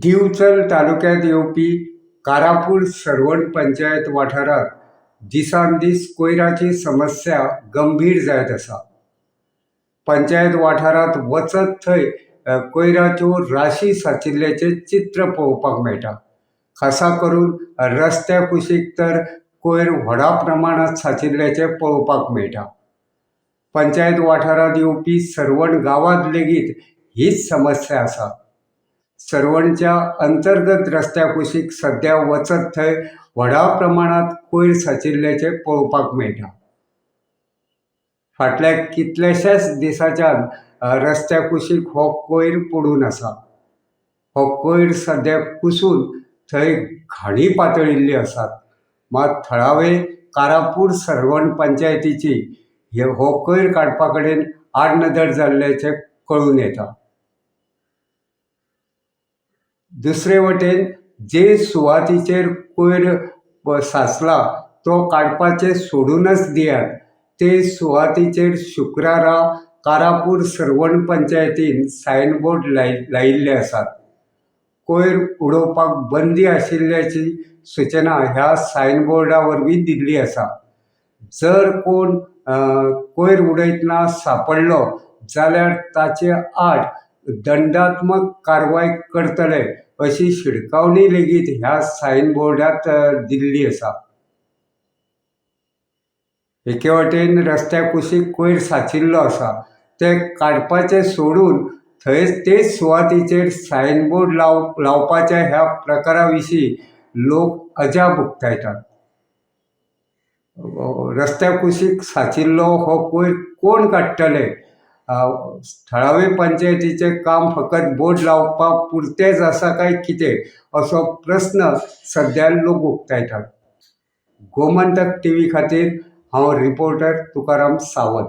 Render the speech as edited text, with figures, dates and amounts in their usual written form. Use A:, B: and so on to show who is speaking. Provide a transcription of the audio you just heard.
A: दिवचल तालुक्यात येवपी कारापूर सरवण पंचायत वाठारात दिसान-दीस कोयराची समस्या गंभीर जायत आसा। पंचायत वाठारात वचत थंय कोयराच्यो राशी साचिल्ल्याचे चित्र पळोवपाक मेळटा। खासा करून रस्त्या कुशीक तर कोयर व्हडा प्रमाणात साचिल्ल्याचे पळोवपाक मेळटा। पंचायत वाठारात येवपी सरवण गावात लेगीत हीच समस्या आसा। सरवणच्या अंतर्गत रस्त्या कुशीक सध्या वचत थंय व्हडा प्रमाणात कोयर साचिल्ल्याचे पळोवपाक मेळटा। फाटल्या कितल्याशाच दिसांच्यान रस्त्या कुशीक हो कोयर पडून आसा। हो कोयर सध्या कुसून थंय घाणी पातळिल्ली आसात। मात थळावे कारापूर सरवण पंचायतीची हो कोयर काडपा कडेन आडनदर जाल्ल्याचे कळून येता। दुसरे वटेन जे सुवातीचेर कोयर साचला तो काडपाचे सोडूनच दियात। ते सुवातीचेर शुक्रारा कारापूर सरवण पंचायतीन सायनबोर्ड लायिल्ले आसात। कोयर उडोवपाक बंदी आशिल्ल्याची सूचना ह्या सायनबोर्डा वरवीं दिल्ली आसा। जर कोण कोयर उडयतना सांपडलो जाल्यार ताचे आड दंडात्मक कारवाय करतले अशी शिडकावणी लेगीत ह्या सायनबोर्डात दिल्ली आसा। एके वटेन रस्त्या कुशीक कोयर साचिल्लो आसा ते काडपाचे सोडून तेच सुवातीचेर सायनबोर्ड लावपाच्या ह्या प्रकारा विशीं लोक अजाप उक्तायतात। रस्त्या कुशीक साचिल्लो हो कोयर कोण काडटले? थळावे पंचायतीचें काम फकत बोर्ड लावपा पुरतेंच आसा काय कितें असो प्रस्न सध्या लोक उक्तायतात। गोमंतक टीव्ही खातीर हांव रिपोर्टर तुकाराम सावंत।